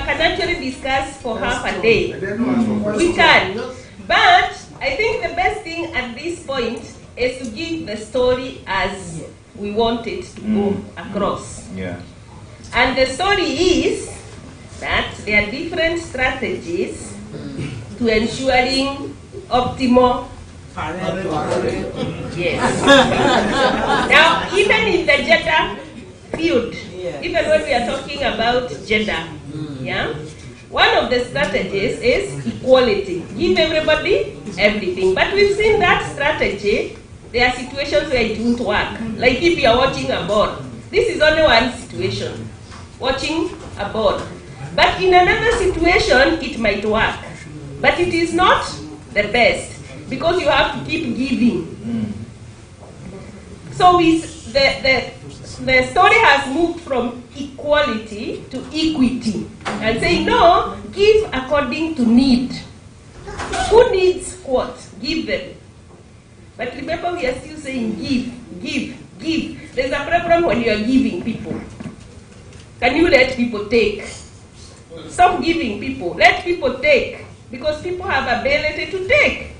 can actually discuss for half a day. We can. But I think the best thing at this point is to give the story as we want it to go across. Yeah. And the story is that there are different strategies to ensuring optimal. Yes. Now, even in the gender field, even when we are talking about gender, yeah, one of the strategies is equality. Give everybody everything. But we've seen that strategy. There are situations where it won't work. Like if you are watching a ball, this is only one situation, watching a ball. But in another situation, it might work. But it is not the best because you have to keep giving. So the story has moved from equality to equity and saying, no, give according to need. Who needs what? Give them. But remember, we are still saying give. There's a problem when you are giving people. Can you let people take? Stop giving people. Let people take. Because people have ability to take.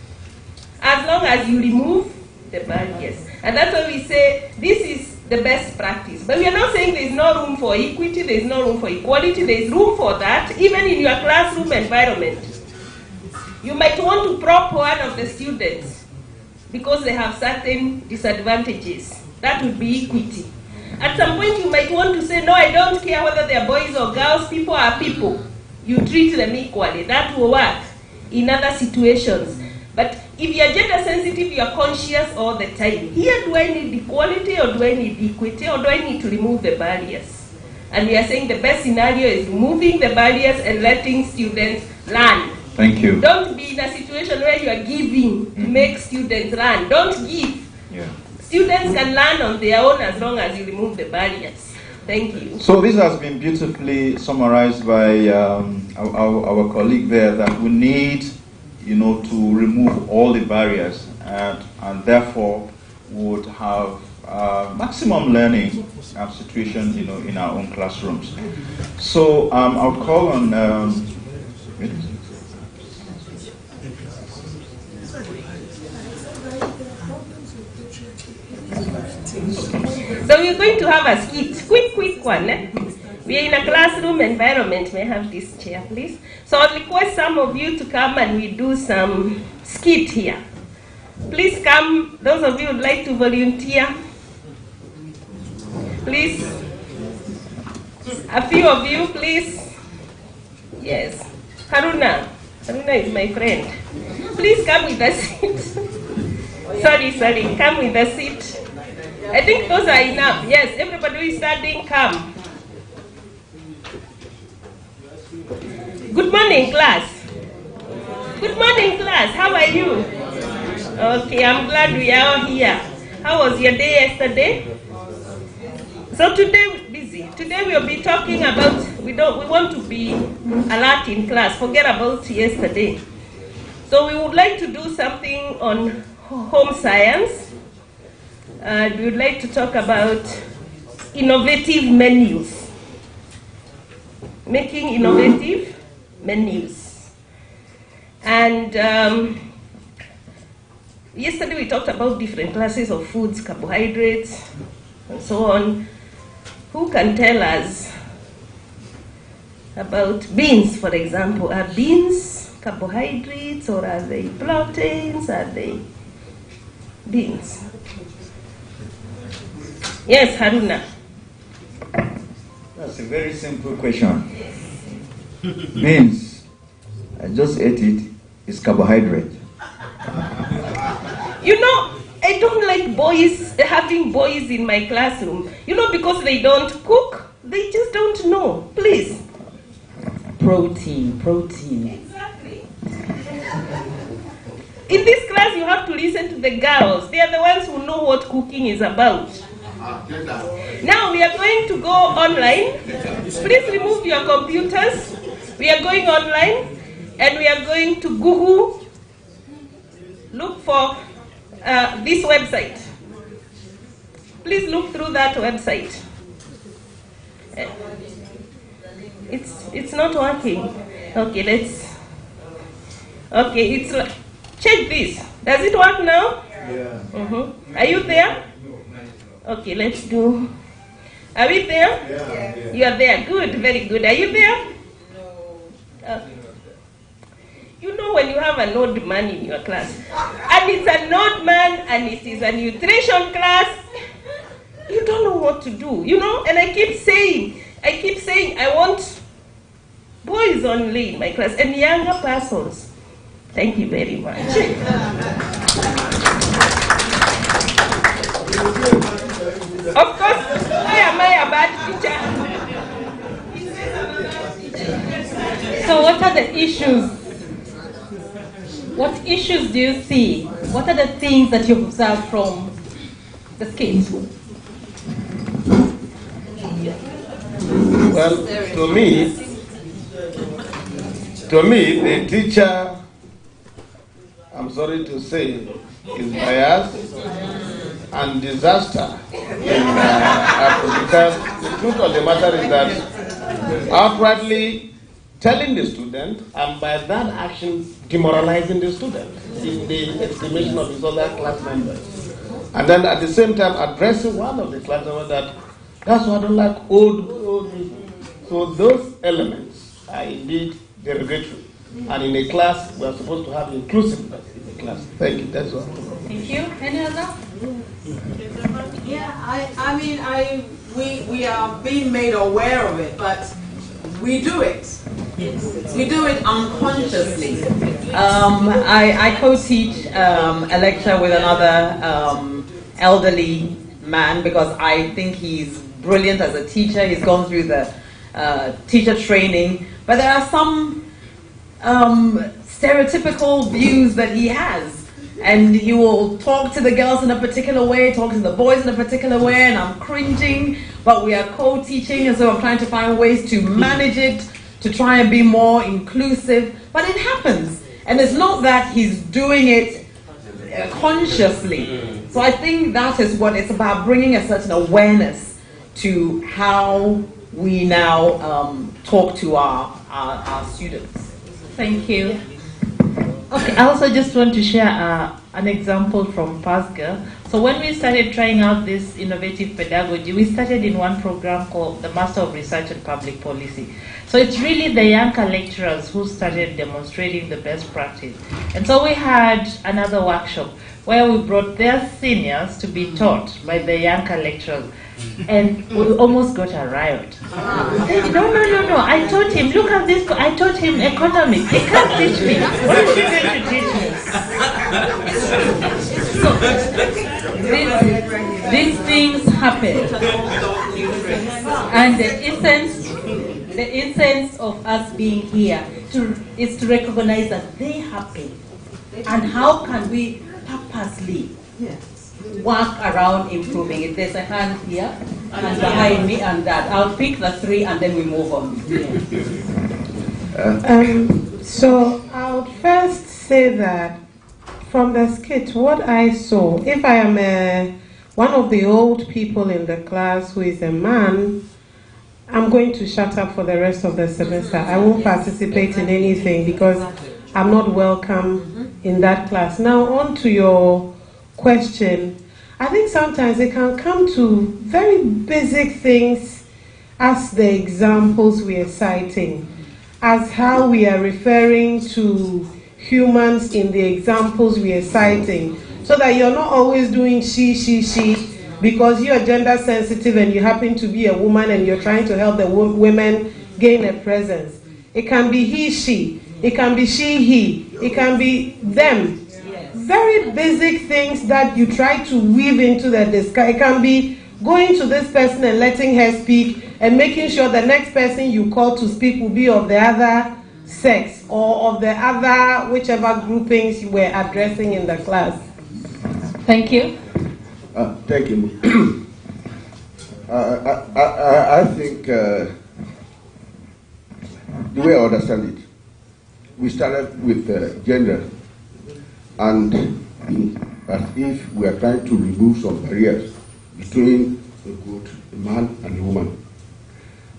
As long as you remove the barriers. And that's why we say this is the best practice. But we are not saying there's no room for equity, there's no room for equality, there's room for that, even in your classroom environment. You might want to prop one of the students because they have certain disadvantages. That would be equity. At some point you might want to say, no, I don't care whether they're boys or girls, people are people. You treat them equally. That will work in other situations. But if you're gender sensitive, you're conscious all the time. Here, do I need equality or do I need equity or do I need to remove the barriers? And we are saying the best scenario is removing the barriers and letting students learn. Thank you. Don't be in a situation where you are giving to make students learn. Don't give. Yeah. Students can learn on their own as long as you remove the barriers. Thank you. So this has been beautifully summarized by our colleague there, that we need, to remove all the barriers and therefore would have maximum learning situation, in our own classrooms. So I'll call on. So we're going to have a skit, quick one. We are in a classroom environment. May I have this chair, please? So I'll request some of you to come and we do some skit here. Please come, those of you who would like to volunteer. Please. A few of you, please. Yes. Haruna is my friend. Please come with a seat. Sorry, come with a seat. I think those are enough. Yes, everybody who is standing, come. Good morning, class. Good morning, class. How are you? Okay, I'm glad we are all here. How was your day yesterday? So today we're busy. Today we'll be talking about, we want to be alert in class. Forget about yesterday. So we would like to do something on home science. We would like to talk about innovative menus. Making innovative menus. And yesterday we talked about different classes of foods, carbohydrates, and so on. Who can tell us about beans, for example? Are beans carbohydrates or are they proteins? Are they beans? Yes, Haruna. That's a very simple question. Beans, I just ate it, it's carbohydrate. I don't like having boys in my classroom. Because they don't cook, they just don't know. Please. Protein. Exactly. In this class, you have to listen to the girls. They are the ones who know what cooking is about. Now we are going to go online. Please remove your computers. We are going online and we are going to Google. Look for this website. Please look through that website. It's not working. Okay, it's check this. Does it work now? Yeah. Are you there? Okay, let's do. Are we there? Yeah. You are there. Good, very good. Are you there? No. You know when you have an old man in your class, and it's an old man, and it is a nutrition class, you don't know what to do, and I keep saying, I want boys only in my class, and younger persons. Thank you very much. Of course, why am I a bad teacher? So what are the issues? What issues do you see? What are the things that you've observed from the skit? Well, to me, the teacher, I'm sorry to say, is biased and disaster. Because the truth of the matter is that outrightly telling the student, and by that action demoralizing the student in the estimation of his other class members. And then at the same time addressing one of the class members that's why I don't like old people. So those elements are indeed derogatory. And in a class, we are supposed to have inclusiveness in the class. Thank you, that's all. Thank you. Any other? Yeah, we are being made aware of it, but we do it. We do it unconsciously. I co-teach a lecture with another elderly man because I think he's brilliant as a teacher. He's gone through the teacher training, but there are some stereotypical views that he has. And he will talk to the girls in a particular way, talk to the boys in a particular way, and I'm cringing, but we are co-teaching, and so I'm trying to find ways to manage it, to try and be more inclusive, but it happens. And it's not that he's doing it consciously. So I think that is what it's about, bringing a certain awareness to how we now talk to our students. Thank you. Okay, I also just want to share an example from PASGA. So when we started trying out this innovative pedagogy, we started in one program called the Master of Research and Public Policy. So it's really the younger lecturers who started demonstrating the best practice. And so we had another workshop where we brought their seniors to be taught by the younger lecturers. And we almost got a riot. No. I taught him, look at this, I taught him economics. He can't teach me. What is he going to teach me? So, these things happen. And the essence of us being here is to recognize that they happen. And how can we purposely work around improving it? There's a hand here, and behind me, and that. I'll pick the three, and then we move on. So I would first say that from the skit, what I saw, if I am one of the old people in the class who is a man, I'm going to shut up for the rest of the semester. I won't participate in anything because I'm not welcome in that class. Now, on to your question. I think sometimes it can come to very basic things as the examples we are citing, as how we are referring to humans in the examples we are citing, so that you're not always doing she, because you're gender sensitive and you happen to be a woman and you're trying to help the women gain a presence. It can be he, she. It can be she, he. It can be them. Very basic things that you try to weave into the discussion. It can be going to this person and letting her speak and making sure the next person you call to speak will be of the other sex or of the other whichever groupings you were addressing in the class. Thank you. Thank you. I think the way I understand it, we started with gender, and as if we are trying to remove some barriers between a man and a woman.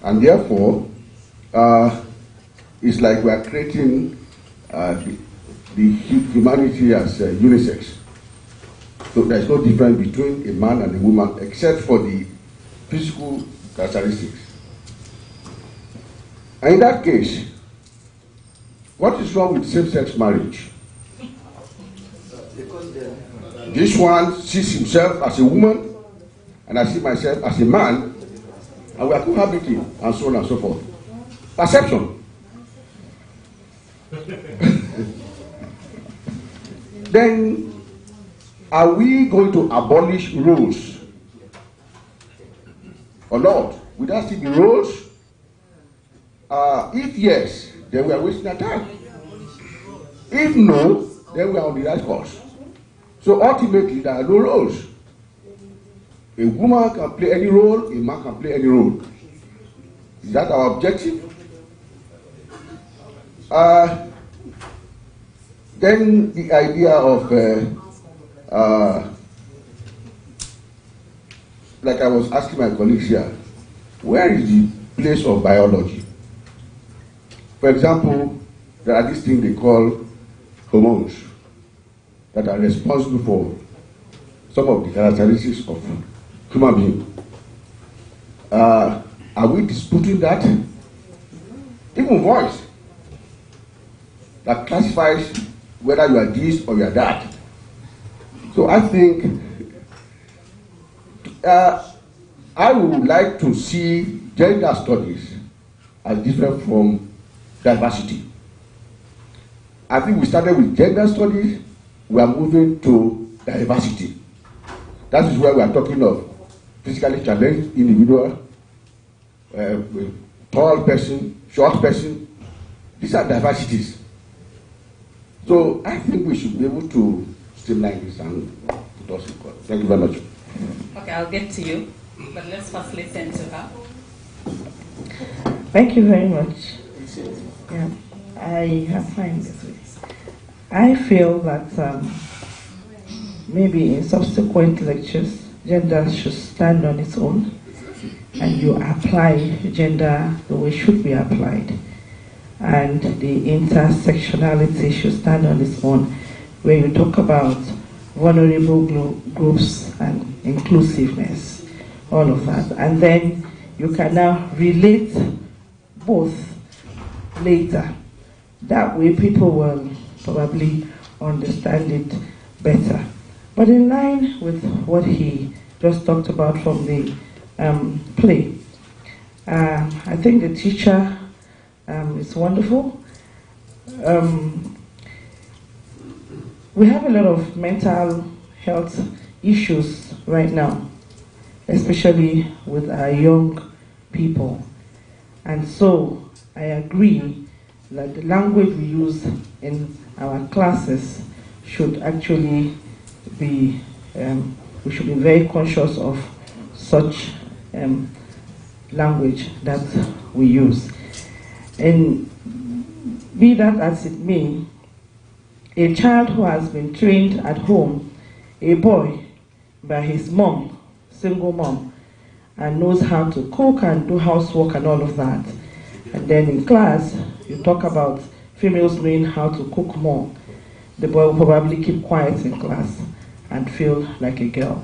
And therefore, it's like we are creating the humanity as unisex. So there's no difference between a man and a woman except for the physical characteristics. And in that case, what is wrong with same-sex marriage? This one sees himself as a woman, and I see myself as a man, and we are cohabiting, and so on and so forth. Perception. Then, are we going to abolish roles or not? Will there still be roles? If yes, then we are wasting our time. If no, then we are on the right course. So ultimately, there are no roles. A woman can play any role, a man can play any role. Is that our objective? Then the idea of, like I was asking my colleagues here, where is the place of biology? For example, there are these things they call hormones that are responsible for some of the characteristics of human being. Are we disputing that? Even voice that classifies whether you are this or you are that. So I think I would like to see gender studies as different from diversity. I think we started with gender studies, we are moving to diversity. That is where we are talking of physically challenged individual, tall person, short person. These are diversities. So I think we should be able to streamline this and put us in court. Thank you very much. Okay, I'll get to you, but let's first listen to her. Thank you very much. Yeah, I have find this way. I feel that maybe in subsequent lectures, gender should stand on its own, and you apply gender the way it should be applied. And the intersectionality should stand on its own, when you talk about vulnerable groups and inclusiveness, all of that. And then you can now relate both later. That way people will probably understand it better. But in line with what he just talked about from the play, I think the teacher is wonderful. We have a lot of mental health issues right now, especially with our young people. And so I agree that the language we use in our classes should actually be, we should be very conscious of such language that we use. And be that as it may, a child who has been trained at home, a boy, by his mom, single mom, and knows how to cook and do housework and all of that. And then in class, you talk about females knowing how to cook more. The boy will probably keep quiet in class and feel like a girl.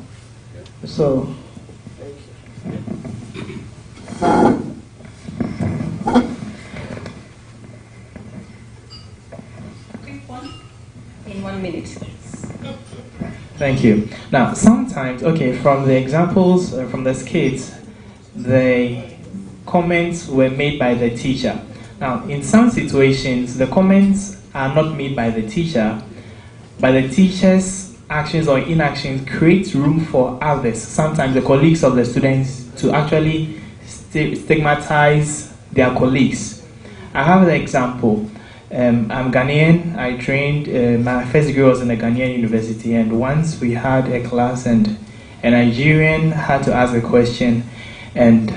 So, in 1 minute. Thank you. Now, sometimes, okay, from the examples from the skits, the comments were made by the teacher. Now, in some situations, the comments are not made by the teacher, but the teacher's actions or inactions create room for others, sometimes the colleagues of the students, to actually stigmatize their colleagues. I have the example. I'm Ghanaian. I trained, my first degree was in a Ghanaian university, and once we had a class and a Nigerian had to ask a question, and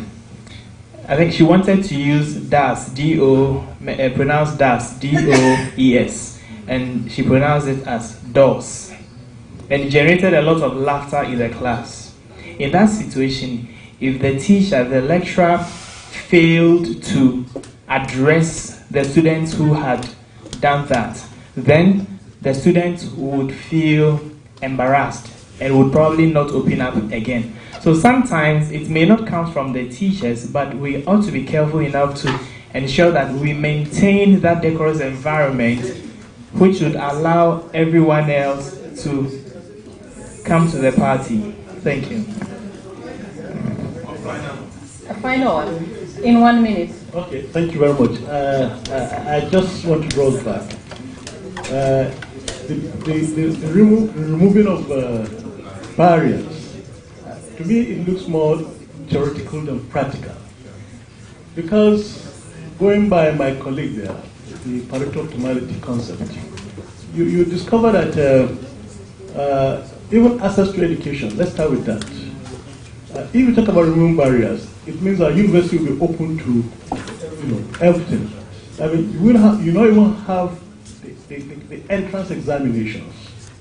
I think she wanted to use DAS, pronounce DAS, D-O-E-S, and she pronounced it as DOS, and it generated a lot of laughter in the class. In that situation, if the teacher, the lecturer, failed to address the students who had done that, then the students would feel embarrassed and would probably not open up again. So sometimes it may not come from the teachers, but we ought to be careful enough to ensure that we maintain that decorous environment which would allow everyone else to come to the party. Thank you. A final one, in 1 minute. Okay, thank you very much. I just want to draw it back. The removing of barriers, to me it looks more theoretical than practical. Because going by my colleague there, the Pareto optimality concept, you discover that even access to education, let's start with that. If you talk about removing barriers, it means that university will be open to everything. I mean, you not even have the entrance examinations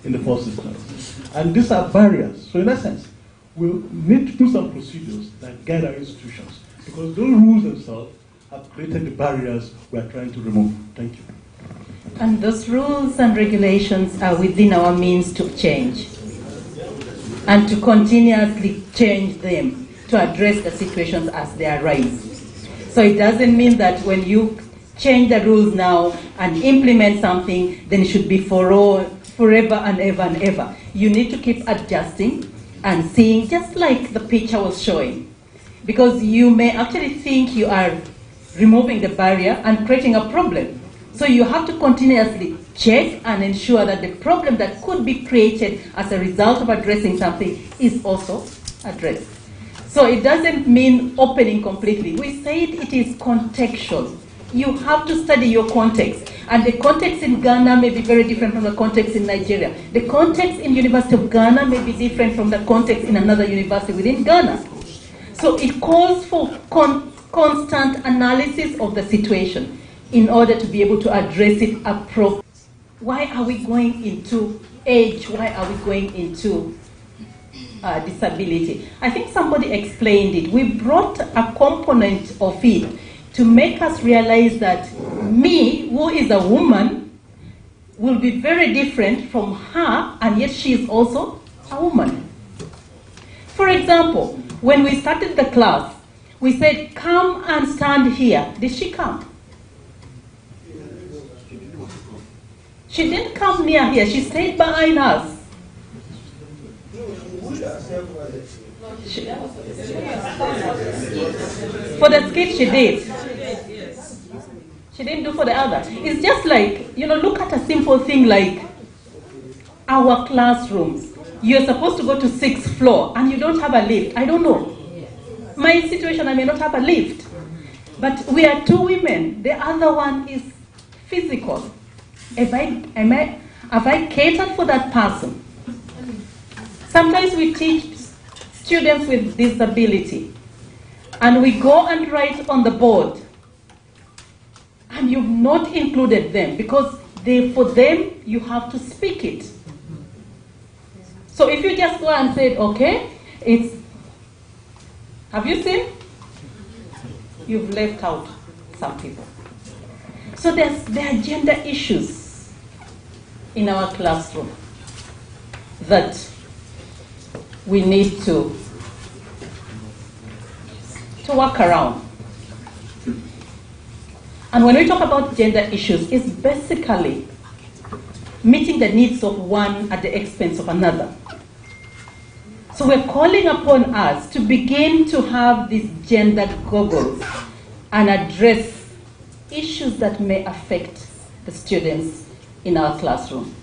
in the first instance. And these are barriers. So in essence, we'll need to do some procedures that guide our institutions, because those rules themselves have created the barriers we are trying to remove. Thank you. And those rules and regulations are within our means to change and to continuously change them to address the situations as they arise. So it doesn't mean that when you change the rules now and implement something, then it should be forever and ever and ever. You need to keep adjusting and seeing, just like the picture was showing. Because you may actually think you are removing the barrier and creating a problem. So you have to continuously check and ensure that the problem that could be created as a result of addressing something is also addressed. So it doesn't mean opening completely. We said it is contextual. You have to study your context. And the context in Ghana may be very different from the context in Nigeria. The context in University of Ghana may be different from the context in another university within Ghana. So it calls for constant analysis of the situation in order to be able to address it appropriately. Why are we going into age? Why are we going into disability? I think somebody explained it. We brought a component of it to make us realize that me, who is a woman, will be very different from her, and yet she is also a woman. For example, when we started the class, we said, come and stand here. Did she come? She didn't come near here. She stayed behind us. For the skit she did. She didn't do for the other. It's just like, look at a simple thing like our classrooms. You're supposed to go to 6th floor and you don't have a lift. I don't know. My situation, I may not have a lift. But we are two women. The other one is physical. Have I catered for that person? Sometimes we teach students with disability, and we go and write on the board, and you've not included them, because for them, you have to speak it. So if you just go and say, okay, have you seen? You've left out some people. So there are gender issues in our classroom that we need to work around. And when we talk about gender issues, it's basically meeting the needs of one at the expense of another. So we're calling upon us to begin to have these gender goggles and address issues that may affect the students in our classroom.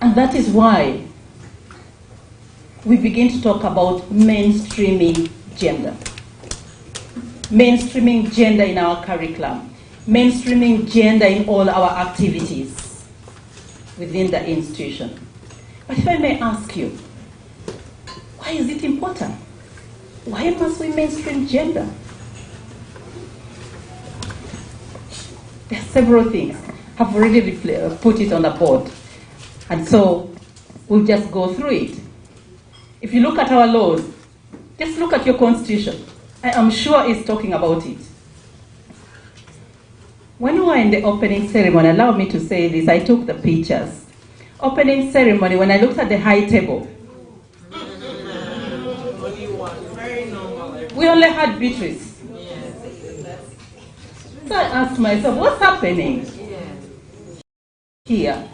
And that is why we begin to talk about mainstreaming gender. Mainstreaming gender in our curriculum. Mainstreaming gender in all our activities within the institution. But if I may ask you, why is it important? Why must we mainstream gender? There are several things. I've already put it on the board. And so we'll just go through it. If you look at our laws, just look at your constitution. I am sure it's talking about it. When we were in the opening ceremony, allow me to say this, I took the pictures. Opening ceremony, when I looked at the high table, we only had Beatrice. So I asked myself, what's happening here?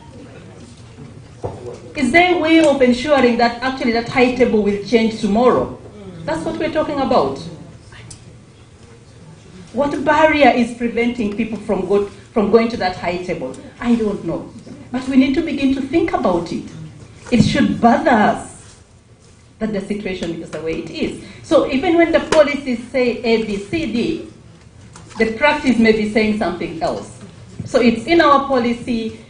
Is there a way of ensuring that actually that high table will change tomorrow? That's what we're talking about. What barrier is preventing people from going to that high table? I don't know. But we need to begin to think about it. It should bother us that the situation is the way it is. So even when the policies say A, B, C, D, the practice may be saying something else. So it's in our policy,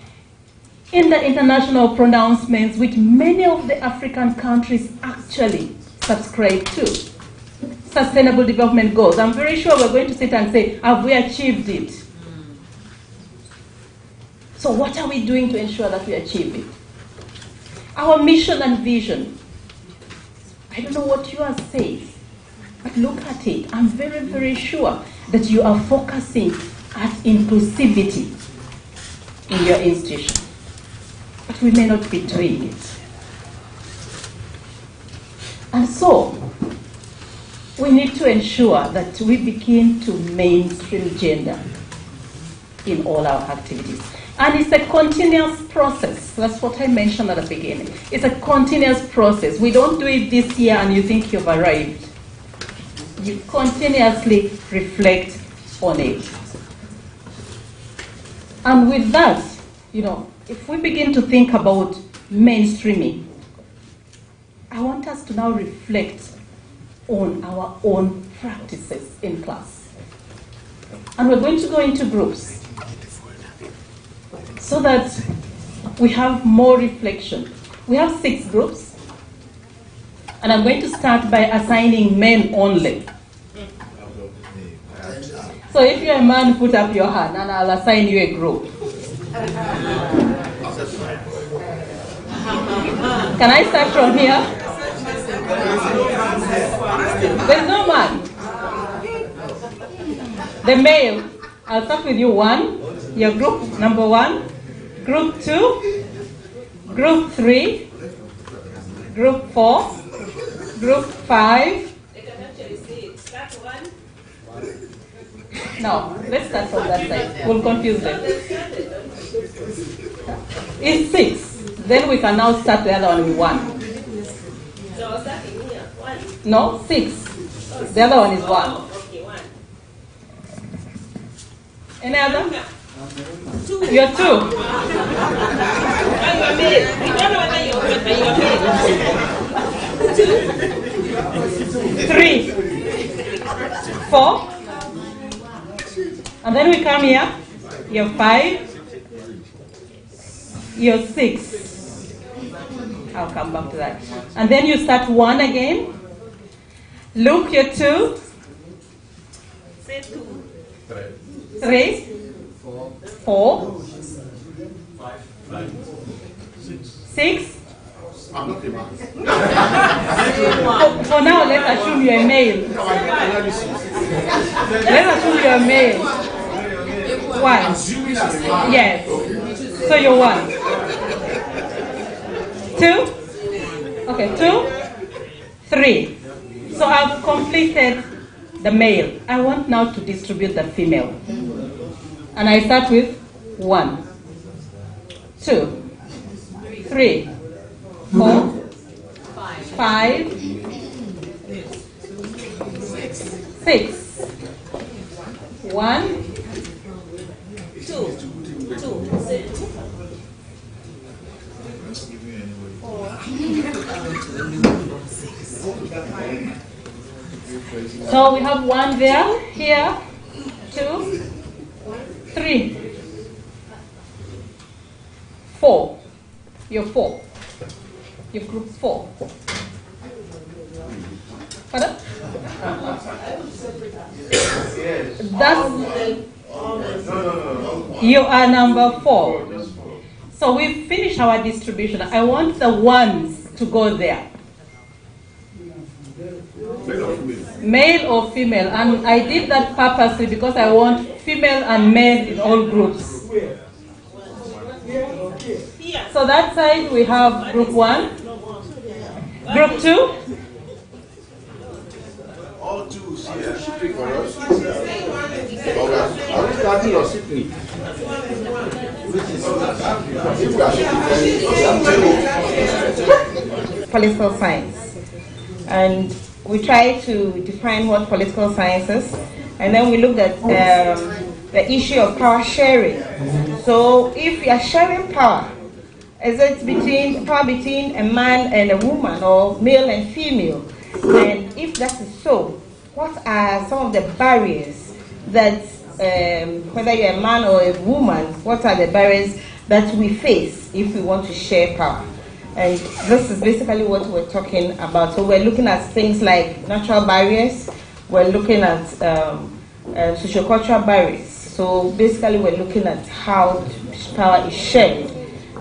in the international pronouncements, which many of the African countries actually subscribe to. Sustainable development goals. I'm very sure we're going to sit and say, have we achieved it? So what are we doing to ensure that we achieve it? Our mission and vision. I don't know what yours says, but look at it. I'm very, very sure that you are focusing at inclusivity in your institution. But we may not be doing it. And so, we need to ensure that we begin to mainstream gender in all our activities. And it's a continuous process. That's what I mentioned at the beginning. It's a continuous process. We don't do it this year and you think you've arrived. You continuously reflect on it. And with that, if we begin to think about mainstreaming, I want us to now reflect on our own practices in class. And we're going to go into groups so that we have more reflection. We have 6 groups, and I'm going to start by assigning men only. So if you're a man, put up your hand and I'll assign you a group. Can I start from here? There's no man. The male, I'll start with you 1, your group number 1, group 2, group 3, group 4, group 5. They can actually see it. Start 1. No, let's start from that side. We'll confuse them. It's 6. Then we can now start the other one with 1. So starting here, 1. No, 6. The other one is 1. Okay, 1. Any other? 2. You're 2. You are male. We don't know whether you're good, but you are male. 3, 4. And then we come here. You're 5. You're 6. I'll come back to that. And then you start 1 again. Luke, you're 2. Say 2. 3. 4. 6. For now, let's assume you're a male. Let's assume you're a male. 1. Yes. So you're 1. 2. Okay, 2. 3. So I've completed the male. I want now to distribute the female. And I start with 1, 2, 3, 4, 5, 6. 1, 2. 2. Say 2. So we have 1 there, here, 2, 3, 4. You're 4. You're group 4. Pardon? That's, you are number 4. So we've finished our distribution. I want the 1s to go there. Male or female, and I did that purposely because I want female and male in all groups. So that side we have group 1, group 2. All two here. Speak for us. Are we starting or sitting? Political science, and we try to define what political science is, and then we looked at the issue of power sharing. So if you are sharing power, is it between a man and a woman, or male and female? And if that is so, what are some of the barriers that, whether you're a man or a woman, what are the barriers that we face if we want to share power? And this is basically what we're talking about. So we're looking at things like natural barriers, we're looking at sociocultural barriers. So basically we're looking at how power is shared.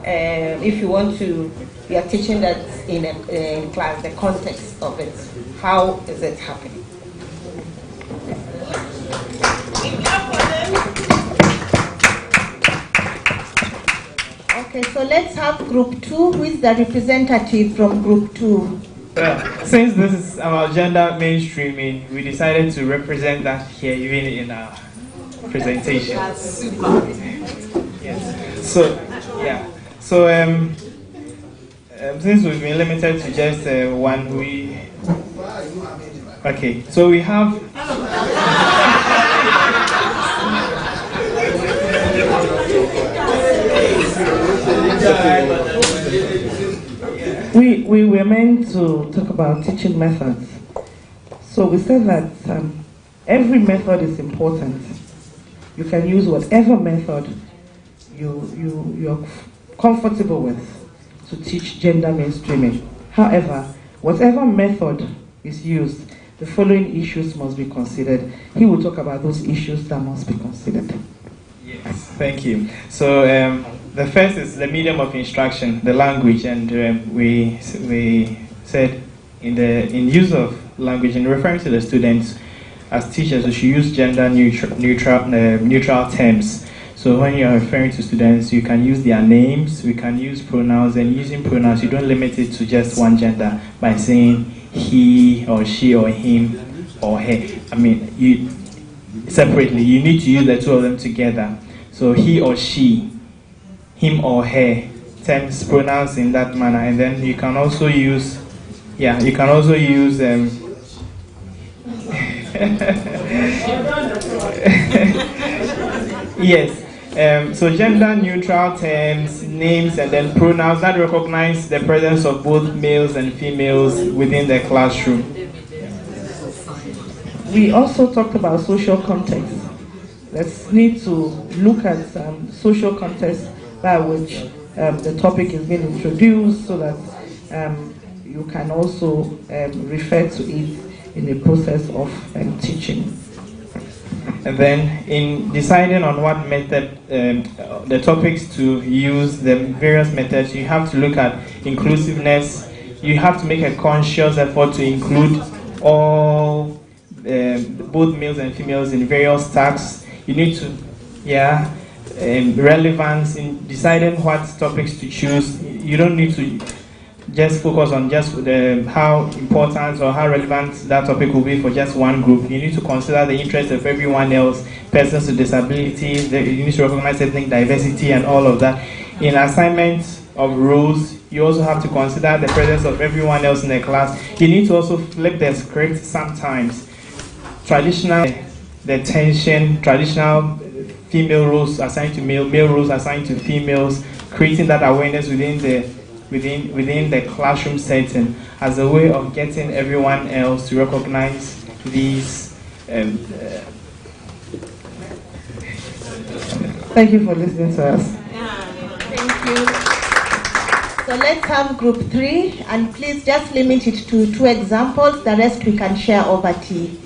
If you want to, we are teaching that in class, the context of it. How is it happening? Okay, so let's have group 2. Who is the representative from group 2? Since this is about gender mainstreaming, we decided to represent that here even in our presentation. That's super. Yes. So, yeah. So, since we've been limited to just one, okay. So we have. We were meant to talk about teaching methods. So we said that every method is important. You can use whatever method you're comfortable with to teach gender mainstreaming. However, whatever method is used, the following issues must be considered. He will talk about those issues that must be considered. Yes, thank you. So the first is the medium of instruction, the language, and we said in use of language, in referring to the students as teachers, we should use gender neutral terms. So when you are referring to students, you can use their names, we can use pronouns, and using pronouns, you don't limit it to just one gender by saying he or she or him or her. I mean, you separately, you need to use the two of them together. So he or she, him or her, terms, pronouns in that manner, and then you can also use, you can also use yes. So gender neutral terms, names, and then pronouns that recognize the presence of both males and females within the classroom. We also talked about social context. Let's need to look at social context by which the topic is being introduced, so that you can also refer to it in the process of teaching. And then in deciding on what method, the topics to use, the various methods, you have to look at inclusiveness. You have to make a conscious effort to include all, both males and females in various tasks. You need to, relevance in deciding what topics to choose. You don't need to just focus on just how important or how relevant that topic will be for just one group. You need to consider the interest of everyone else, persons with disabilities, you need to recognize ethnic diversity and all of that. In assignments of roles, you also have to consider the presence of everyone else in the class. You need to also flip the script sometimes. Traditional female roles assigned to male roles assigned to females, creating that awareness within the classroom setting as a way of getting everyone else to recognize these. Thank you for listening to us. Thank you. So let's have group 3, and please just limit it to 2 examples. The rest we can share over tea.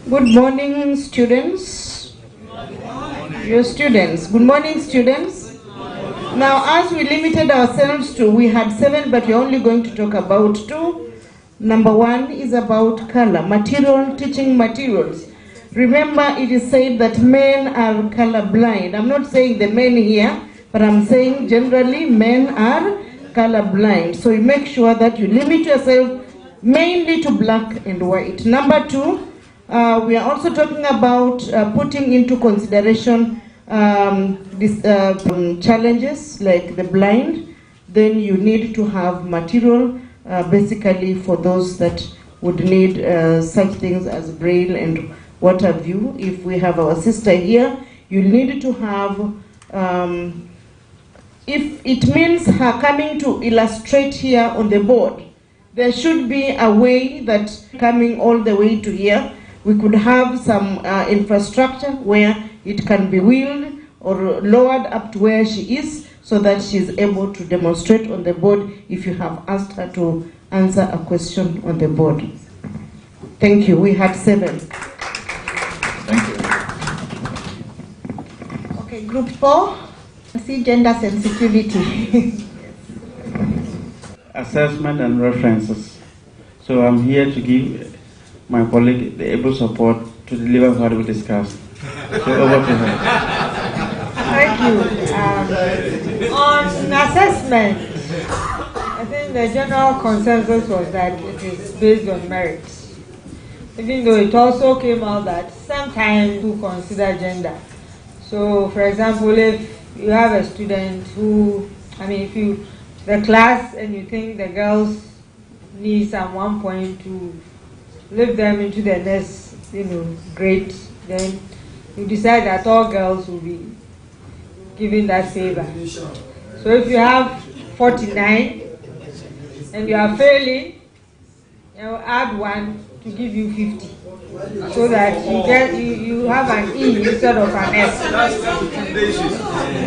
Good morning, students. Your students. Good morning, students. Now, as we limited ourselves to, we had 7, but we're only going to talk about 2. Number 1 is about color, teaching materials. Remember, it is said that men are colorblind. I'm not saying the men here, but I'm saying generally men are colorblind. So you make sure that you limit yourself mainly to black and white. Number two, we are also talking about putting into consideration these challenges like the blind. Then you need to have material basically for those that would need such things as braille and what have you. If we have our sister here, you need to have, if it means her coming to illustrate here on the board, there should be a way that coming all the way to here, we could have some infrastructure where it can be wheeled or lowered up to where she is so that she is able to demonstrate on the board if you have asked her to answer a question on the board. Thank you. We had 7. Thank you. Okay, group 4, see gender sensitivity. Assessment and references. So I'm here to give my colleague the able support to deliver what we discussed. So over to her. Thank you. On assessment, I think the general consensus was that it is based on merit. Even though it also came out that sometimes we consider gender. So, for example, if you have a student who, if you, the class, and you think the girls need some 1 point to lift them into the next, grade, then you decide that all girls will be given that favor. So if you have 49 and you are failing, add 1 to give you 50, so that you have an E instead of an S.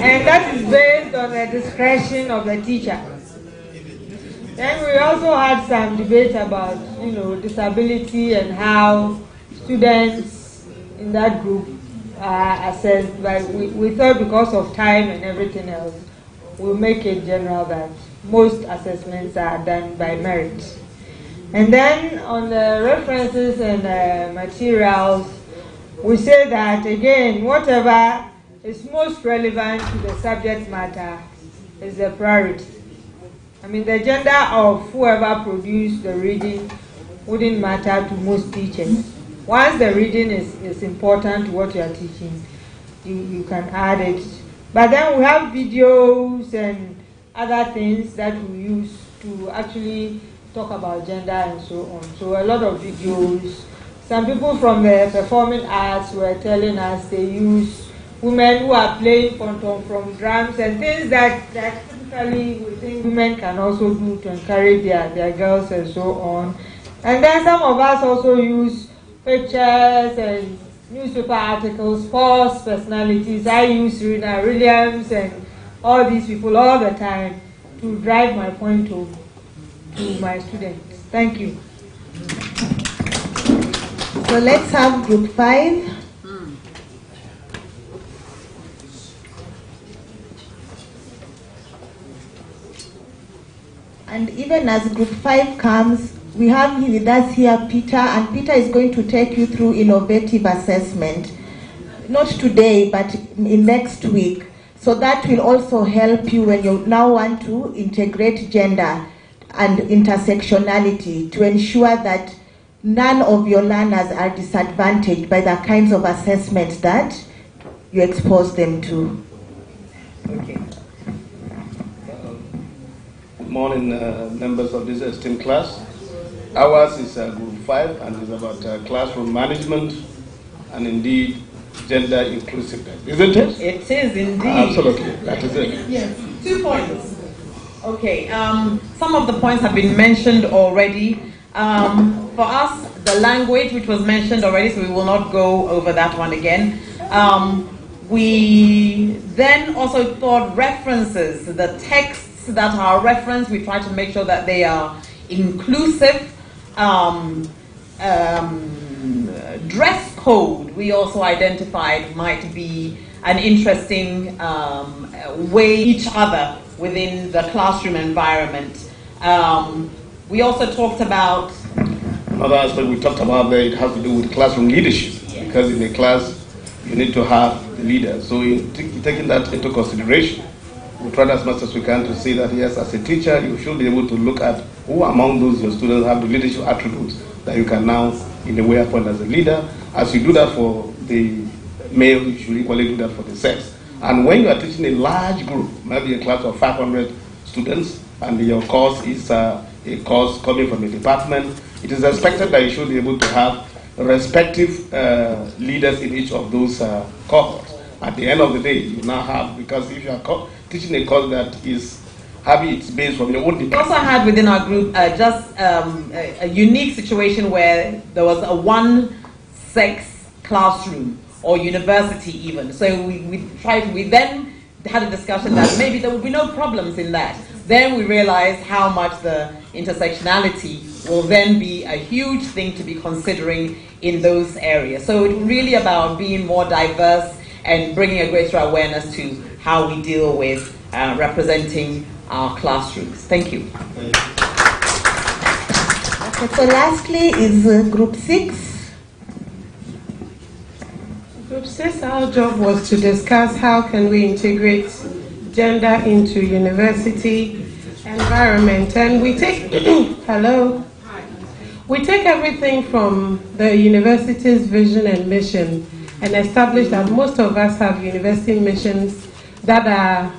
And that is based on the discretion of the teacher. Then we also had some debate about disability and how students in that group are assessed. But we thought because of time and everything else, we'll make it general that most assessments are done by merit. And then on the references and materials, we say that again, whatever is most relevant to the subject matter is the priority. The gender of whoever produced the reading wouldn't matter to most teachers. Once the reading is important to what you are teaching, you can add it. But then we have videos and other things that we use to actually talk about gender and so on. So a lot of videos. Some people from the performing arts were telling us they use women who are playing ponton from drums and things that typically we think women can also do to encourage their girls and so on. And then some of us also use pictures and newspaper articles, sports personalities. I use Serena Williams and all these people all the time to drive my point home to my students. Thank you. So let's have group 5. And even as group 5 comes, we have with us here Peter, and Peter is going to take you through innovative assessment. Not today, but in next week. So that will also help you when you now want to integrate gender and intersectionality to ensure that none of your learners are disadvantaged by the kinds of assessments that you expose them to. Okay. Good morning, members of this esteemed class. Ours is group 5 and is about classroom management and indeed gender inclusiveness. Isn't it? It is indeed. Absolutely, that is it. Yes, 2 points. Okay, some of the points have been mentioned already. For us, the language, which was mentioned already, so we will not go over that one again. We then also thought references, the texts that are referenced, we try to make sure that they are inclusive. Dress code, we also identified, might be an interesting way each other within the classroom environment. We also talked about another aspect we talked about there, it has to do with classroom leadership. Yes. because in a class you need to have the leader. So in taking that into consideration, we try as much as we can to say that yes, as a teacher, you should be able to look at who among those your students have the leadership attributes that you can now, in a way, appoint as a leader. As you do that for the male, you should equally do that for the sex. And when you are teaching a large group, maybe a class of 500 students, and your course is a course coming from a department, it is expected that you should be able to have respective leaders in each of those cohorts. At the end of the day, you now have, because if you are teaching a course that is having its base from your own department. We also had within our group a unique situation where there was a one-sex classroom or university even. So we then had a discussion that maybe there would be no problems in that. Then we realized how much the intersectionality will then be a huge thing to be considering in those areas. So it's really about being more diverse and bringing a greater awareness to how we deal with representing our classrooms. Thank you. Okay, so lastly is Group 6. Group 6, our job was to discuss how can we integrate gender into university environment. And we take, hello, we take everything from the university's vision and mission and establish that most of us have university missions that are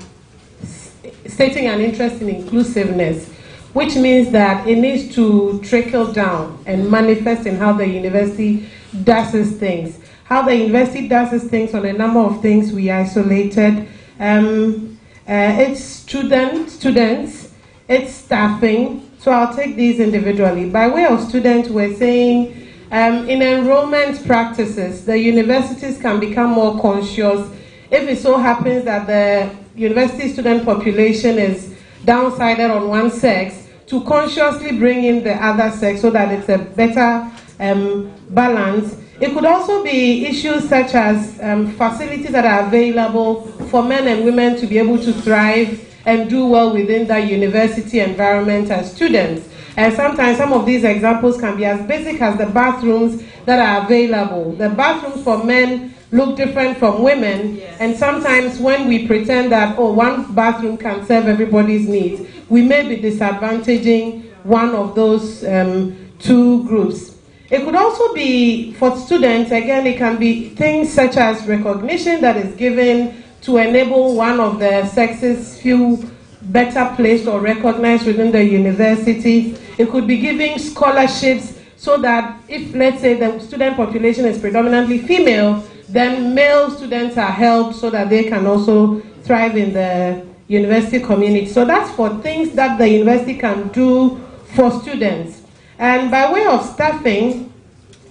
stating an interest in inclusiveness, which means that it needs to trickle down and manifest in how the university does its things. How the university does its things on a number of things we isolated. It's students, it's staffing. So I'll take these individually. By way of students, we're saying in enrollment practices, the universities can become more conscious if it so happens that the university student population is downsided on one sex, to consciously bring in the other sex so that it's a better balance. It could also be issues such as facilities that are available for men and women to be able to thrive and do well within the university environment as students. And sometimes some of these examples can be as basic as the bathrooms that are available. The bathrooms for men look different from women, and sometimes when we pretend that, oh, one bathroom can serve everybody's needs, we may be disadvantaging one of those two groups. It could also be, for students, again, it can be things such as recognition that is given to enable one of the sexes feel better placed or recognized within the university. It could be giving scholarships so that if, let's say, the student population is predominantly female, then male students are helped so that they can also thrive in the university community. So that's for things that the university can do for students. And by way of staffing,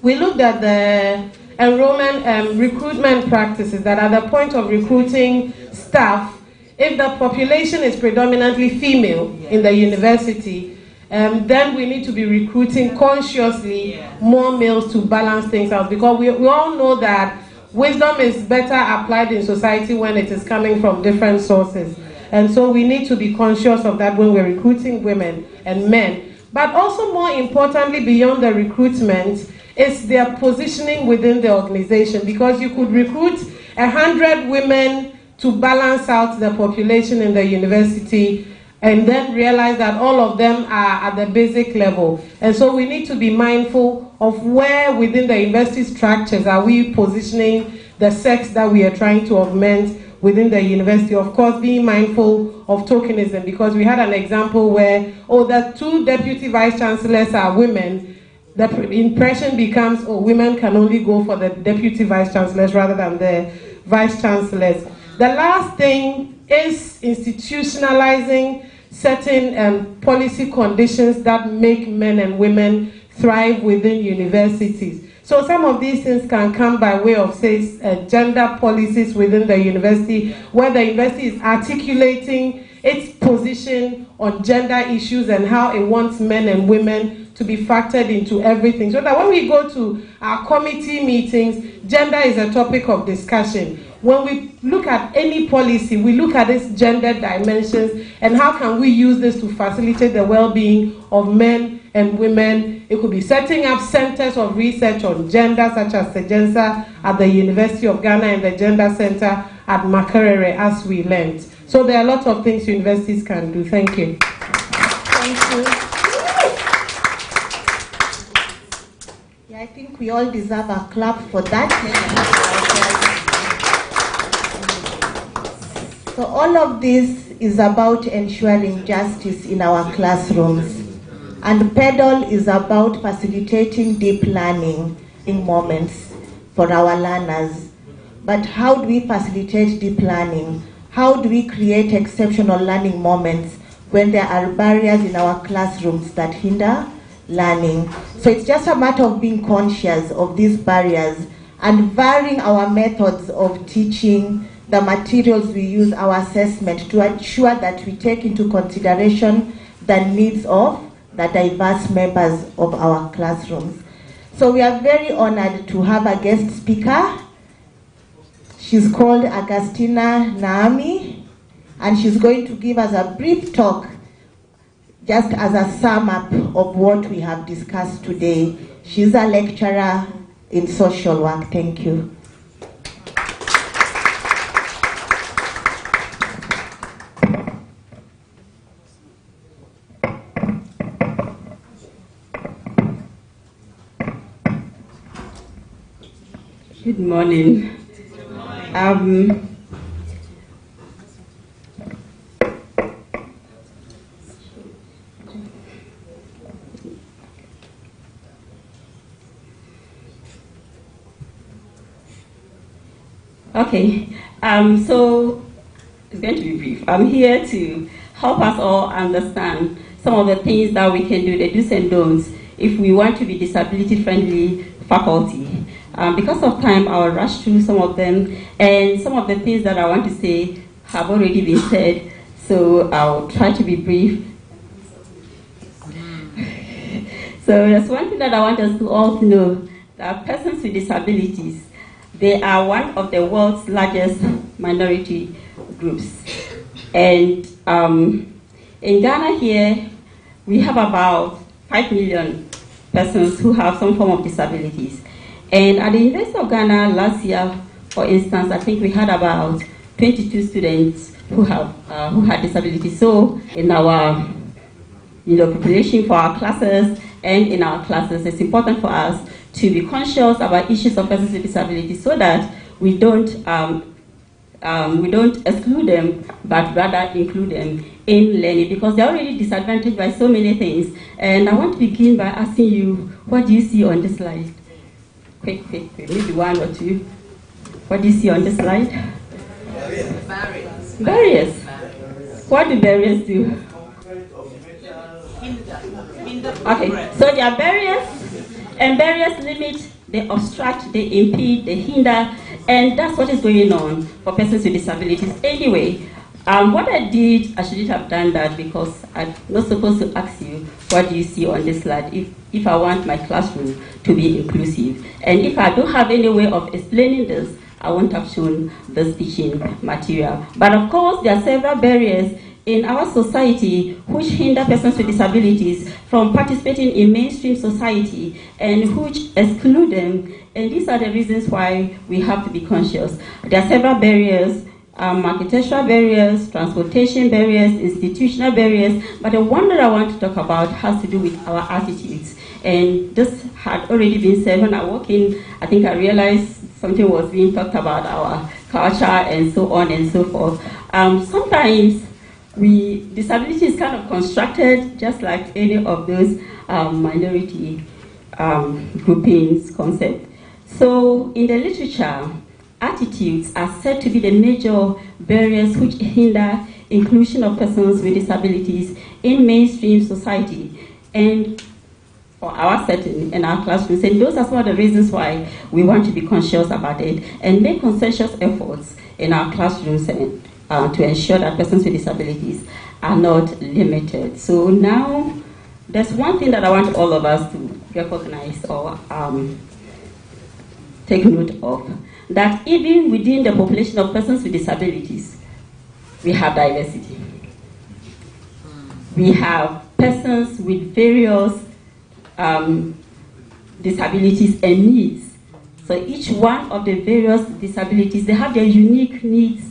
we looked at the enrollment recruitment practices that at the point of recruiting staff, if the population is predominantly female in the university, then we need to be recruiting consciously more males to balance things out, because we all know that wisdom is better applied in society when it is coming from different sources. And so we need to be conscious of that when we're recruiting women and men. But also more importantly, beyond the recruitment, is their positioning within the organization, because you could recruit 100 women to balance out the population in the university and then realize that all of them are at the basic level. And so we need to be mindful of where within the university structures are we positioning the sex that we are trying to augment within the university. Of course, being mindful of tokenism, because we had an example where, oh, the 2 deputy vice chancellors are women. The impression becomes, oh, women can only go for the deputy vice chancellors rather than the vice chancellors. The last thing is institutionalizing certain policy conditions that make men and women thrive within universities. So some of these things can come by way of, say, gender policies within the university, where the university is articulating its position on gender issues and how it wants men and women to be factored into everything. So that when we go to our committee meetings, gender is a topic of discussion. when we look at any policy, we look at its gender dimensions and how can we use this to facilitate the well-being of men and women. It could be setting up centers of research on gender, such as Sejensa at the University of Ghana and the Gender Center at Makerere, as we learned. So there are a lot of things universities can do. Thank you. Thank you. Yeah, I think we all deserve a clap for that. So all of this is about ensuring justice in our classrooms. And PEDAL is about facilitating deep learning in moments for our learners. But how do we facilitate deep learning? How do we create exceptional learning moments when there are barriers in our classrooms that hinder learning? So it's just a matter of being conscious of these barriers and varying our methods of teaching, the materials we use, our assessment, to ensure that we take into consideration the needs of the diverse members of our classrooms. So we are very honored to have a guest speaker. She's called Agustina Naami, and she's going to give us a brief talk just as a sum up of what we have discussed today. She's a lecturer in social work. Thank you. Good morning. Okay, so it's going to be brief. I'm here to help us all understand some of the things that we can do, the do's and don'ts, if we want to be disability-friendly faculty. Because of time, I'll rush through some of them, and some of the things that I want to say have already been said, so I'll try to be brief. So there's one thing that I want us to all know, that persons with disabilities, they are one of the world's largest minority groups. And in Ghana here, we have about 5 million persons who have some form of disabilities. And at the University of Ghana last year, for instance, I think we had about 22 students who had disabilities. So in our population for our classes and in our classes, it's important for us to be conscious about issues of persons with disabilities so that we don't exclude them, but rather include them in learning, because they're already disadvantaged by so many things. And I want to begin by asking you, what do you see on this slide? Quick, maybe one or two. What do you see on this slide? Barriers. Barriers. What do barriers do? Hinder Okay, progress. so there are barriers, and barriers limit, they obstruct, they impede, they hinder, and that's what is going on for persons with disabilities. Anyway, what I did, I shouldn't have done that because I'm not supposed to ask you what do you see on this slide if I want my classroom to be inclusive. And if I don't have any way of explaining this, I won't have shown this teaching material. But of course, there are several barriers in our society which hinder persons with disabilities from participating in mainstream society and which exclude them. And these are the reasons why we have to be conscious. There are several barriers. Architectural barriers, transportation barriers, institutional barriers, but the one that I want to talk about has to do with our attitudes. And this had already been said when I walked in. I think I realized something was being talked about our culture and so on and so forth. Sometimes disability is kind of constructed just like any of those minority groupings concept. So in the literature, attitudes are said to be the major barriers which hinder inclusion of persons with disabilities in mainstream society and for our setting in our classrooms. And those are some of the reasons why we want to be conscious about it and make conscientious efforts in our classrooms and, to ensure that persons with disabilities are not limited. So now, there's one thing that I want all of us to recognize or take note of. that even within the population of persons with disabilities, we have diversity. We have persons with various disabilities and needs. So each one of the various disabilities, they have their unique needs.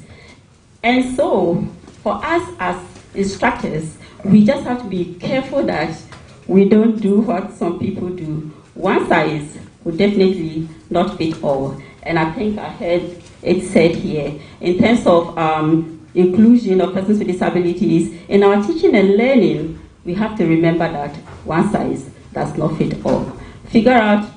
And so for us as instructors, we just have to be careful that we don't do what some people do. One size would definitely not fit all. And I think I heard it said here, in terms of inclusion of persons with disabilities, in our teaching and learning, we have to remember that one size does not fit all. Figure out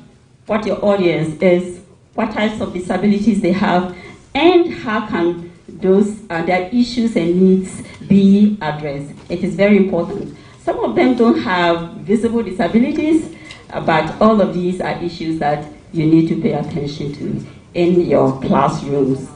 what your audience is, what types of disabilities they have, and how can those their issues and needs be addressed. It is very important. Some of them don't have visible disabilities, but all of these are issues that you need to pay attention to in your classrooms.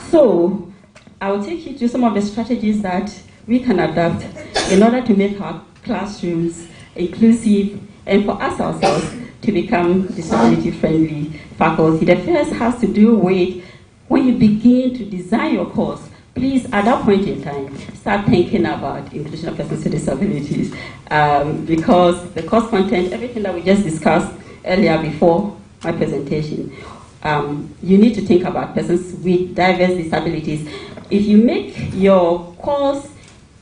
So I will take you to some of the strategies that we can adopt in order to make our classrooms inclusive and for us ourselves to become disability-friendly faculty. The first has to do with when you begin to design your course, please, at that point in time, start thinking about inclusion of persons with disabilities, because the course content, everything that we just discussed earlier before my presentation, you need to think about persons with diverse disabilities. If you make your course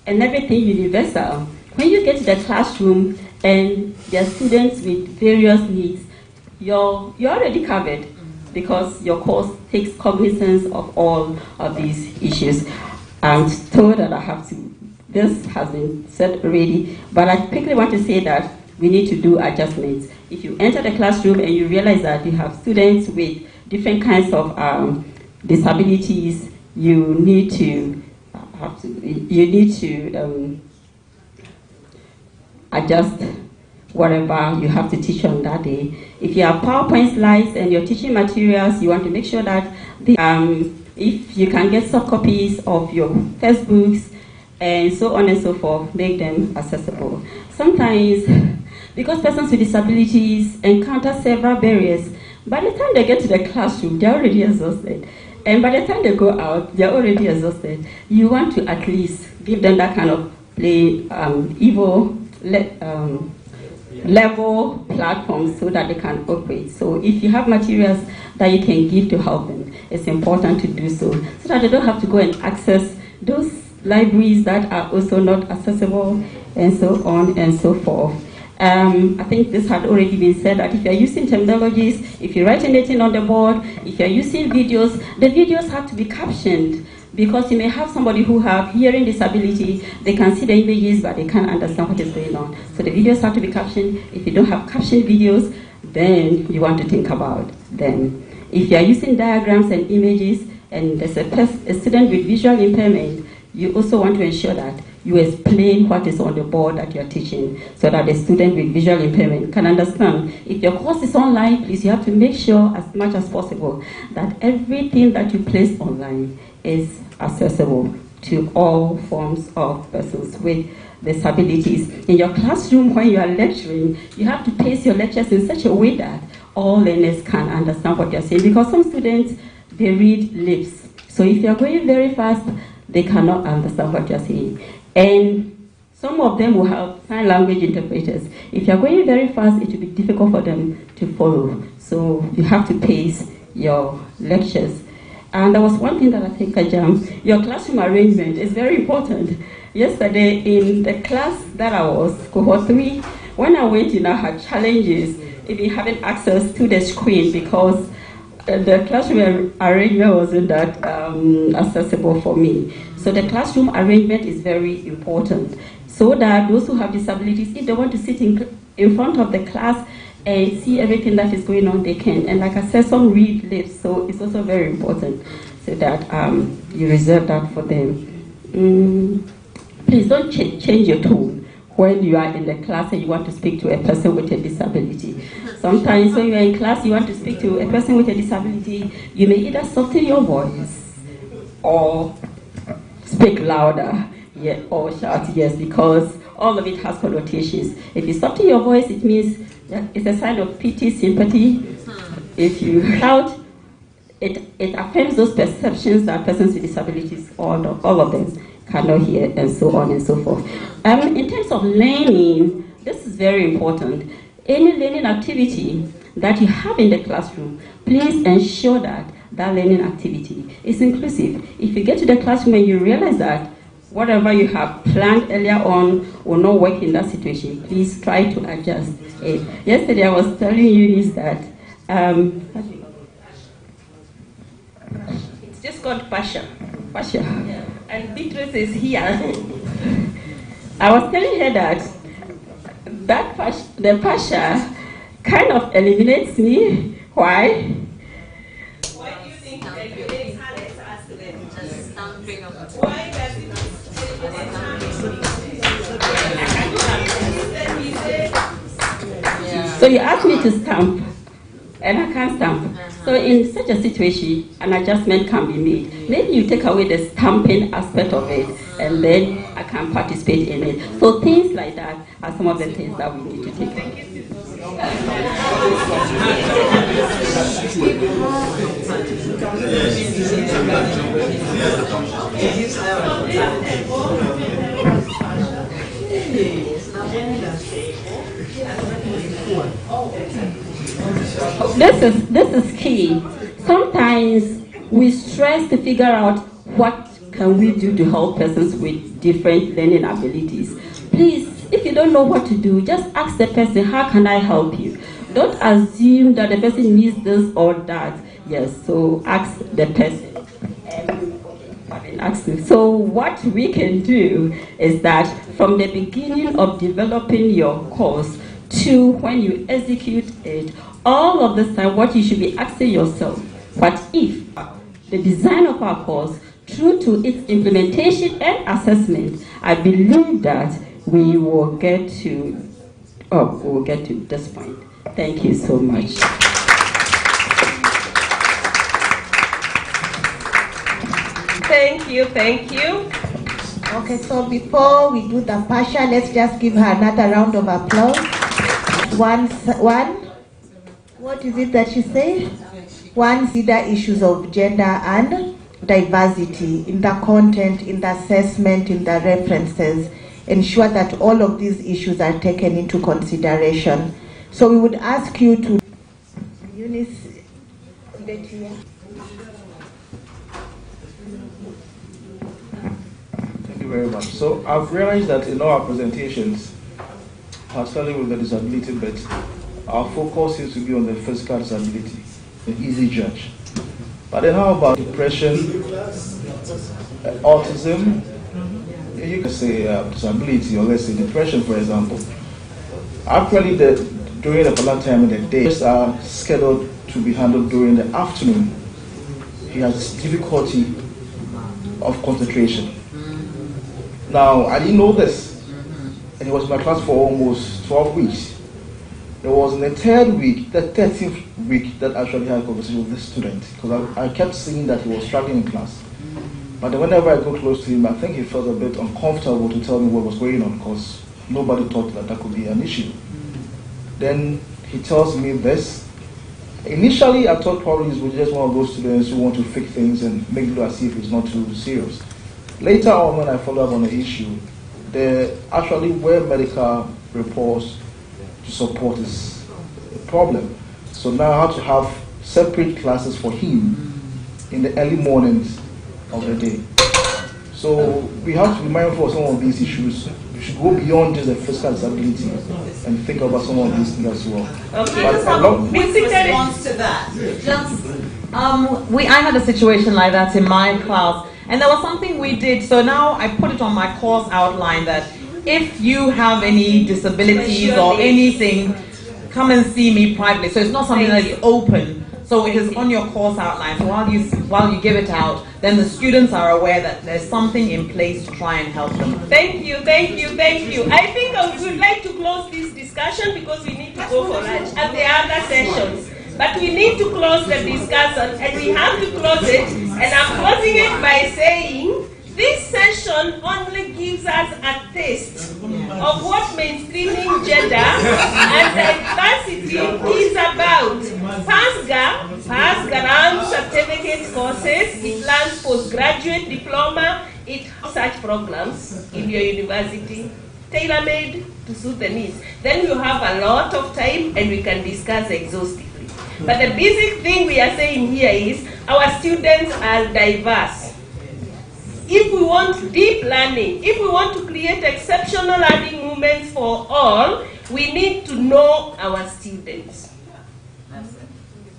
and everything universal, when you get to the classroom and there are students with various needs, you're already covered, because your course takes cognizance of all of these issues. I'm told that I have to, this has been said already, but I quickly want to say that we need to do adjustments. If you enter the classroom and you realize that you have students with different kinds of disabilities, you need to adjust whatever you have to teach on that day. If you have PowerPoint slides and your teaching materials, you want to make sure that if you can get soft copies of your textbooks and so on and so forth, make them accessible. Sometimes, because persons with disabilities encounter several barriers, by the time they get to the classroom, they're already exhausted. And by the time they go out, they're already exhausted. You want to at least give them that kind of level platform so that they can operate. So if you have materials that you can give to help them, it's important to do so that they don't have to go and access those libraries that are also not accessible, and so on and so forth. I think this had already been said that if you're using terminologies, if you're writing anything on the board, if you're using videos, the videos have to be captioned, because you may have somebody who have hearing disability, they can see the images but they can't understand what is going on. So the videos have to be captioned. If you don't have captioned videos, then you want to think about them. If you are using diagrams and images and there's a student with visual impairment, you also want to ensure that you explain what is on the board that you're teaching so that the student with visual impairment can understand. If your course is online, please, you have to make sure as much as possible that everything that you place online is accessible to all forms of persons with disabilities. In your classroom, when you are lecturing, you have to pace your lectures in such a way that all learners can understand what you're saying, because some students, they read lips. So if you're going very fast, they cannot understand what you're saying. And some of them will have sign language interpreters. If you're going very fast, it will be difficult for them to follow. So you have to pace your lectures. And there was one thing that I think I jumped. Your classroom arrangement is very important. Yesterday, in the class that I was, cohort 3, when I went in, I had challenges in having access to the screen because the classroom arrangement wasn't that accessible for me. So the classroom arrangement is very important, so that those who have disabilities, if they want to sit in front of the class and see everything that is going on, they can. And like I said, some read lips, so it's also very important so that you reserve that for them. Please don't change your tone when you are in the class and you want to speak to a person with a disability. Sometimes when you are in class, you want to speak to a person with a disability, you may either soften your voice or speak louder, yeah, or shout, yes, because all of it has connotations. If you soften your voice, it means that it's a sign of pity, sympathy. if you shout, it affirms those perceptions that persons with disabilities, all of them, cannot hear, and so on and so forth. In terms of learning, this is very important. Any learning activity that you have in the classroom, please ensure that that learning activity is inclusive. If you get to the classroom and you realize that whatever you have planned earlier on will not work in that situation, please try to adjust it. Yesterday I was telling Eunice that it's just called Pasha. Pasha. Yeah. And Beatrice is here. I was telling her that the Pasha kind of eliminates me. Why? Why do you think it eliminates her? Let's ask them. Just stamping of it. Why does it eliminate her? So you asked me to stamp, and I can't stamp. So in such a situation, an adjustment can be made. Maybe you take away the stamping aspect of it, and then I can participate in it. So things like that are some of the things that we need to take. This is key. Sometimes we stress to figure out what can we do to help persons with different learning abilities. Please, if you don't know what to do, just ask the person, how can I help you? Don't assume that the person needs this or that. Yes, so ask the person. So what we can do is that from the beginning of developing your course to when you execute it, all of this time what you should be asking yourself, what if the design of our course, true to its implementation and assessment, I believe that we will get to this point. Thank you so much. Thank you, thank you. Okay, so before we do the Pasha, let's just give her another round of applause. What is it that you say? One, consider issues of gender and diversity in the content, in the assessment, in the references. Ensure that all of these issues are taken into consideration. So we would ask you to, Eunice, Thank you very much. So I've realized that in all our presentations, particularly with the disability bit, our focus seems to be on the physical disability, an easy judge. But then how about depression, autism? You can say disability, or let's say depression, for example. Actually, during the particular time in the day, are scheduled to be handled during the afternoon. He has difficulty of concentration. Now, I didn't know this, and he was in my class for almost 12 weeks. It was in the 13th week, that I actually had a conversation with this student, because I kept seeing that he was struggling in class. But then whenever I go close to him, I think he felt a bit uncomfortable to tell me what was going on, because nobody thought that could be an issue. Then he tells me this. Initially, I thought probably he was just one of those students who want to fix things and make it look as if it's not too serious. Later on, when I followed up on the issue, there actually were medical reports to support this problem. So now I have to have separate classes for him in the early mornings of the day. So we have to be mindful of some of these issues. We should go beyond just the physical disability and think about some of these things as well. Okay. But Quick response to that. I had a situation like that in my class, and there was something we did. So now I put it on my course outline that if you have any disabilities or anything, come and see me privately. So it's not something that is open. So it is on your course outline. So while you give it out, then the students are aware that there's something in place to try and help them. Thank you, thank you, thank you. I think I would like to close this discussion because we need to go for lunch and the other sessions. But we need to close the discussion, and we have to close it. And I'm closing it by saying this session lesson only gives us a taste of what mainstreaming gender and diversity is about. PASGA runs certificate courses, it runs postgraduate diploma, it has such programs in your university, tailor-made to suit the needs. Then you have a lot of time and we can discuss exhaustively. But the basic thing we are saying here is our students are diverse. If we want deep learning, if we want to create exceptional learning moments for all, we need to know our students.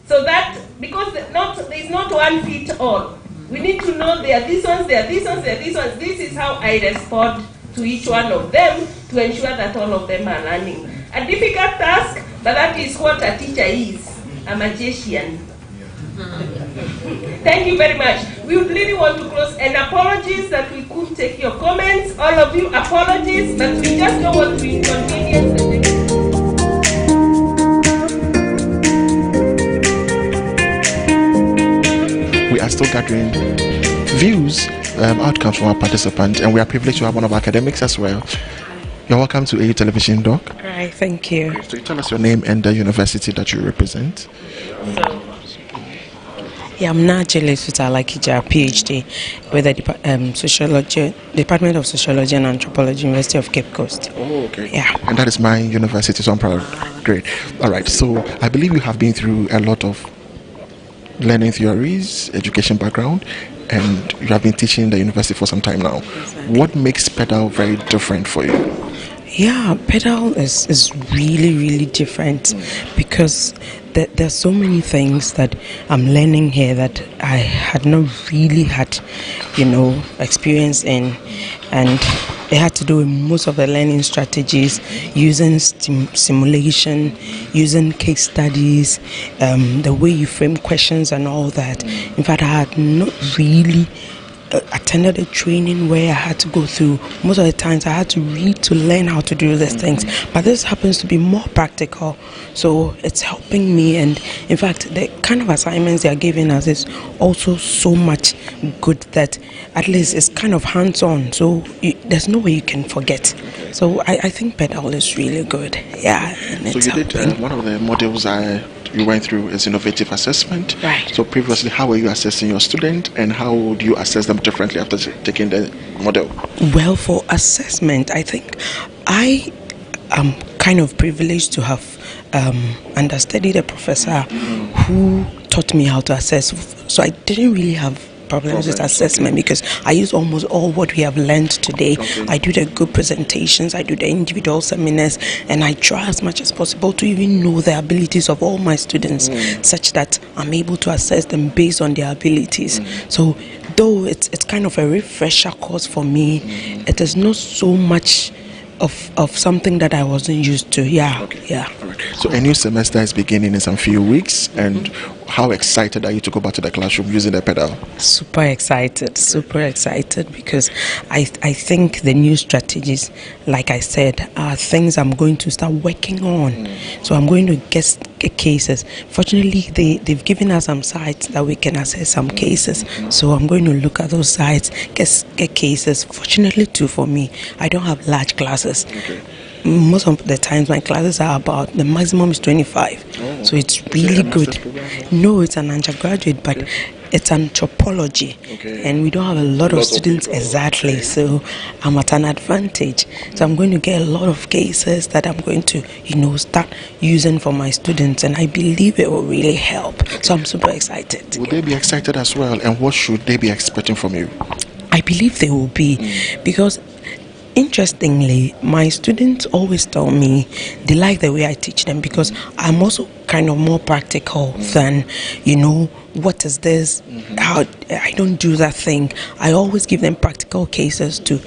So that, because there is not one fit all. We need to know there are these ones, there are these ones, there are these ones. This is how I respond to each one of them to ensure that all of them are learning. A difficult task, but that is what a teacher is, a magician. Thank you very much. We would really want to close, and apologies that we couldn't take your comments. All of you, apologies, but we just don't want to inconvenience the We are still gathering views, outcomes from our participants, and we are privileged to have one of our academics as well. You're welcome to AAU Television, Doc. All right, thank you. Okay, so you tell us your name and the university that you represent. Yeah, I'm Najele Sutalakija, PhD with the Department of Sociology and Anthropology, University of Cape Coast. Oh, okay. Yeah. And that is my university, so I'm proud. Great. All right, so I believe you have been through a lot of learning theories, education background, and you have been teaching in the university for some time now. Exactly. What makes PEDAL very different for you? Yeah, PEDAL is really, really different because there's so many things that I'm learning here that I had not really had, experience in, and it had to do with most of the learning strategies, using simulation, using case studies, the way you frame questions and all that. In fact, I had not really attended a training where I had to go through. Most of the times I had to read to learn how to do these things, but this happens to be more practical, so it's helping me. And in fact, the kind of assignments they are giving us is also so much good that at least it's kind of hands-on, so there's no way you can forget. So I think PEDAL is really good. Yeah. And so you did one of the modules you went through is innovative assessment. Right. So previously, how were you assessing your student, and how do you assess them differently after taking the model? Well, for assessment, I think I am kind of privileged to have understudied a professor who taught me how to assess. So I didn't really have problems with assessment because I use almost all what we have learned today. I do the group presentations, I do the individual seminars, and I try as much as possible to even know the abilities of all my students such that I'm able to assess them based on their abilities. So though it's kind of a refresher course for me, it is not so much of something that I wasn't used to. Yeah. Right. So a new semester is beginning in some few weeks, and how excited are you to go back to the classroom using the PEDAL? Super excited because I think the new strategies, like I said, are things I'm going to start working on. So I'm going to get cases. Fortunately, they've given us some sites that we can assess some cases. So I'm going to look at those sites, get cases. Fortunately too for me, I don't have large classes. Most of the times my classes are about, the maximum is 25. So it's really good. No, it's an undergraduate, but it's anthropology. And we don't have a lot of students exactly, so I'm at an advantage. So I'm going to get a lot of cases that I'm going to, start using for my students, and I believe it will really help. So I'm super excited. Will they be excited as well, and what should they be expecting from you? I believe they will be, because interestingly, my students always tell me they like the way I teach them because I'm also kind of more practical than, what is this? How I don't do that thing. I always give them practical cases to